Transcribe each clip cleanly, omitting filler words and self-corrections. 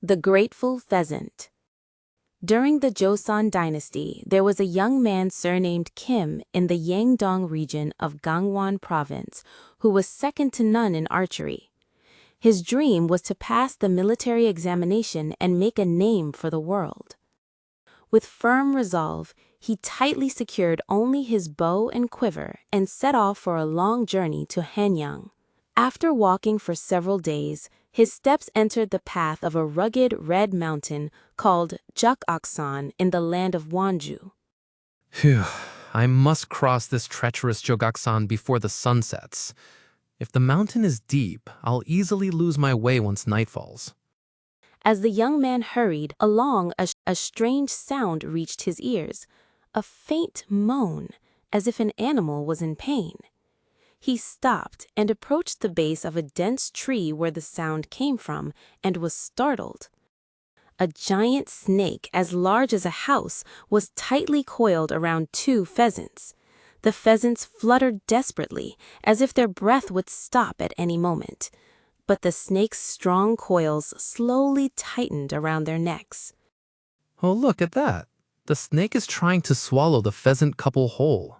The Grateful Pheasant. During the Joseon Dynasty, there was a young man surnamed Kim in the Yangdong region of Gangwon Province who was second to none in archery. His dream was to pass the military examination and make a name for the world. With firm resolve, he tightly secured only his bow and quiver and set off for a long journey to Hanyang. After walking for several days, his steps entered the path of a rugged red mountain called Jeogaksan in the land of Wonju. Phew, I must cross this treacherous Jeogaksan before the sun sets. If the mountain is deep, I'll easily lose my way once night falls. As the young man hurried along, a strange sound reached his ears, a faint moan, as if an animal was in pain. He stopped and approached the base of a dense tree where the sound came from and was startled. A giant snake as large as a house was tightly coiled around two pheasants. The pheasants fluttered desperately, as if their breath would stop at any moment. But the snake's strong coils slowly tightened around their necks. Oh, look at that. The snake is trying to swallow the pheasant couple whole.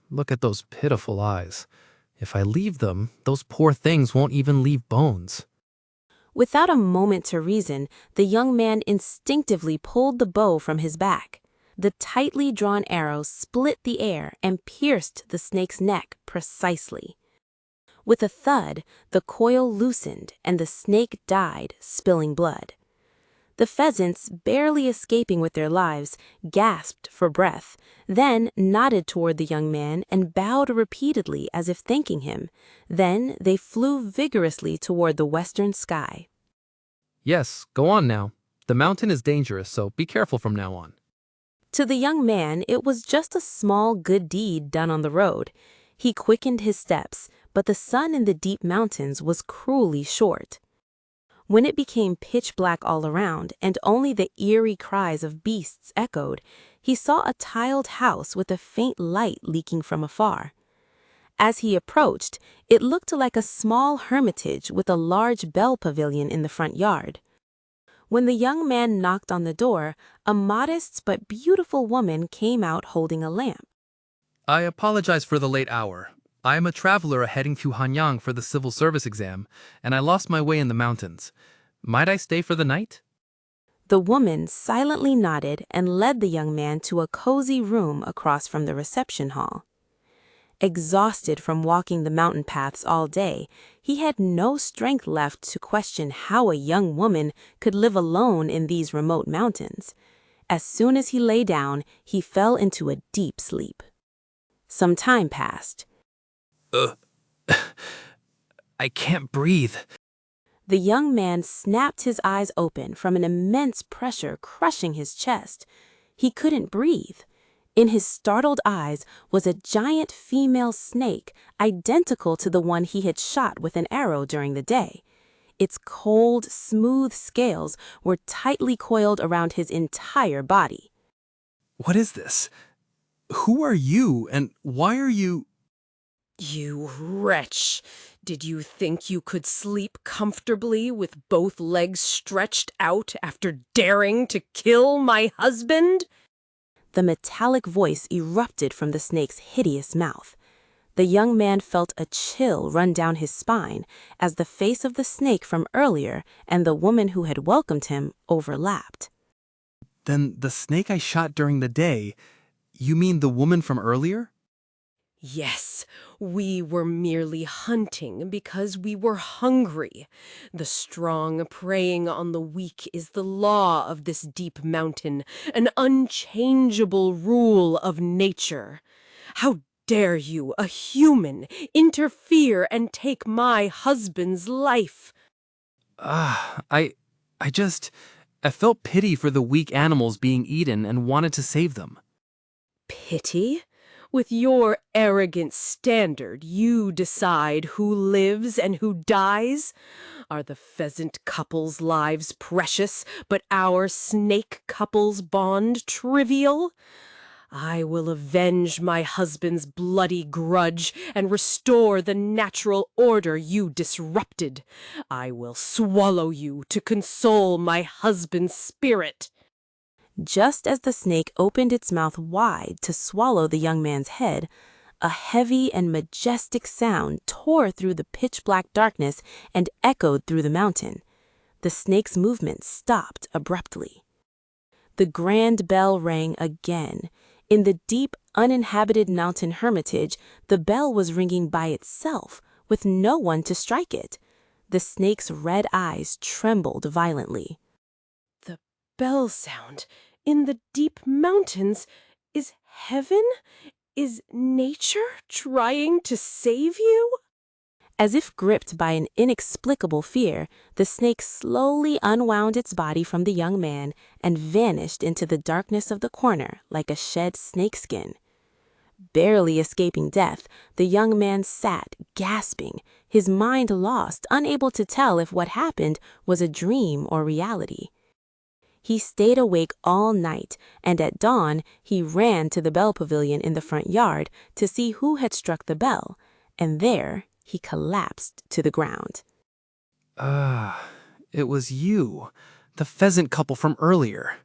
Look at those pitiful eyes. If I leave them, those poor things won't even leave bones. Without a moment to reason, the young man instinctively pulled the bow from his back. The tightly drawn arrow split the air and pierced the snake's neck precisely. With a thud, the coil loosened and the snake died, spilling blood. The pheasants, barely escaping with their lives, gasped for breath, then nodded toward the young man and bowed repeatedly as if thanking him. Then they flew vigorously toward the western sky. Yes, go on now. The mountain is dangerous, so be careful from now on. To the young man, it was just a small good deed done on the road. He quickened his steps, but the sun in the deep mountains was cruelly short. When it became pitch black all around and only the eerie cries of beasts echoed, he saw a tiled house with a faint light leaking from afar. As he approached, it looked like a small hermitage with a large bell pavilion in the front yard. When the young man knocked on the door, a modest but beautiful woman came out holding a lamp. I apologize for the late hour. I am a traveler heading to Hanyang for the civil service exam, and I lost my way in the mountains. Might I stay for the night? The woman silently nodded and led the young man to a cozy room across from the reception hall. Exhausted from walking the mountain paths all day, he had no strength left to question how a young woman could live alone in these remote mountains. As soon as he lay down, he fell into a deep sleep. Some time passed. I can't breathe. The young man snapped his eyes open from an immense pressure crushing his chest. He couldn't breathe. In his startled eyes was a giant female snake identical to the one he had shot with an arrow during the day. Its cold, smooth scales were tightly coiled around his entire body. What is this? Who are you, and why are you... You wretch! Did you think you could sleep comfortably with both legs stretched out after daring to kill my husband? The metallic voice erupted from the snake's hideous mouth. The young man felt a chill run down his spine as the face of the snake from earlier and the woman who had welcomed him overlapped. Then the snake I shot during the day, you mean the woman from earlier? Yes, we were merely hunting because we were hungry. The strong preying on the weak is the law of this deep mountain, an unchangeable rule of nature. How dare you, a human, interfere and take my husband's life? I felt pity for the weak animals being eaten and wanted to save them. Pity? With your arrogant standard, you decide who lives and who dies? Are the pheasant couple's lives precious, but our snake couple's bond trivial? I will avenge my husband's bloody grudge and restore the natural order you disrupted. I will swallow you to console my husband's spirit." Just as the snake opened its mouth wide to swallow the young man's head, a heavy and majestic sound tore through the pitch-black darkness and echoed through the mountain. The snake's movement stopped abruptly. The grand bell rang again. In the deep, uninhabited mountain hermitage, the bell was ringing by itself, with no one to strike it. The snake's red eyes trembled violently. "The bell sound in the deep mountains is heaven? Is nature trying to save you?" As if gripped by an inexplicable fear, the snake slowly unwound its body from the young man and vanished into the darkness of the corner like a shed snakeskin. Barely escaping death, the young man sat, gasping, his mind lost, unable to tell if what happened was a dream or reality. He stayed awake all night, and at dawn he ran to the bell pavilion in the front yard to see who had struck the bell, and there he collapsed to the ground. It was you, the pheasant couple from earlier.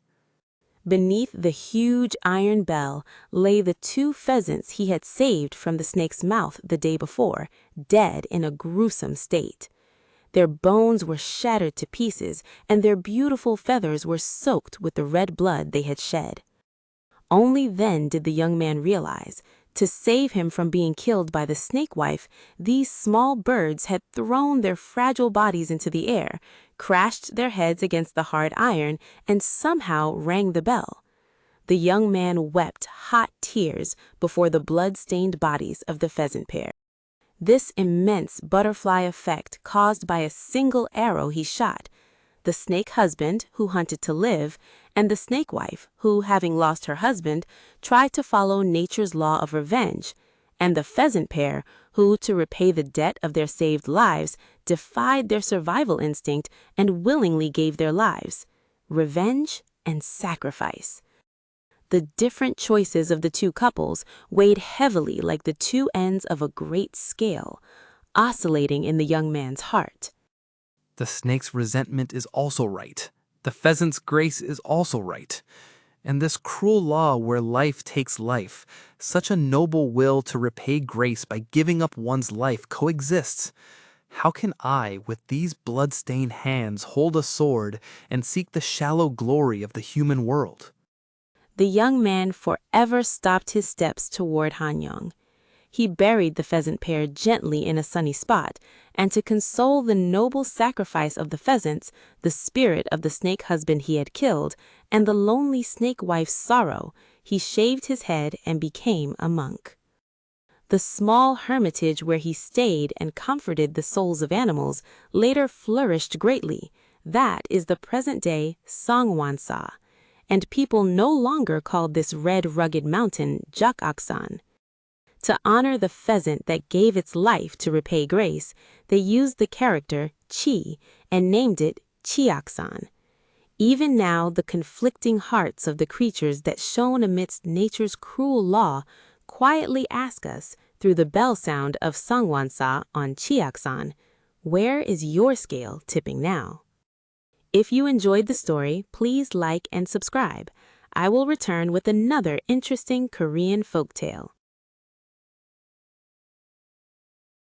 Beneath the huge iron bell lay the 2 pheasants he had saved from the snake's mouth the day before, dead in a gruesome state. Their bones were shattered to pieces, and their beautiful feathers were soaked with the red blood they had shed. Only then did the young man realize, to save him from being killed by the snake wife, these small birds had thrown their fragile bodies into the air, crashed their heads against the hard iron, and somehow rang the bell. The young man wept hot tears before the blood-stained bodies of the pheasant pair. This immense butterfly effect caused by a single arrow he shot, the snake husband, who hunted to live, and the snake wife, who, having lost her husband, tried to follow nature's law of revenge, and the pheasant pair, who, to repay the debt of their saved lives, defied their survival instinct and willingly gave their lives. Revenge and sacrifice. The different choices of the 2 couples weighed heavily like the 2 ends of a great scale, oscillating in the young man's heart. The snake's resentment is also right. The pheasant's grace is also right. And this cruel law where life takes life, such a noble will to repay grace by giving up one's life coexists. How can I, with these blood-stained hands, hold a sword and seek the shallow glory of the human world? The young man forever stopped his steps toward Hanyang. He buried the pheasant pair gently in a sunny spot, and to console the noble sacrifice of the pheasants, the spirit of the snake husband he had killed, and the lonely snake wife's sorrow, he shaved his head and became a monk. The small hermitage where he stayed and comforted the souls of animals later flourished greatly. That is the present-day Songwonsa, and people no longer called this red rugged mountain Jeogaksan. To honor the pheasant that gave its life to repay grace, they used the character Chi and named it Chiaksan. Even now, the conflicting hearts of the creatures that shone amidst nature's cruel law quietly ask us, through the bell sound of Songwonsa on Chiaksan, where is your scale tipping now? If you enjoyed the story, please like and subscribe. I will return with another interesting Korean folktale.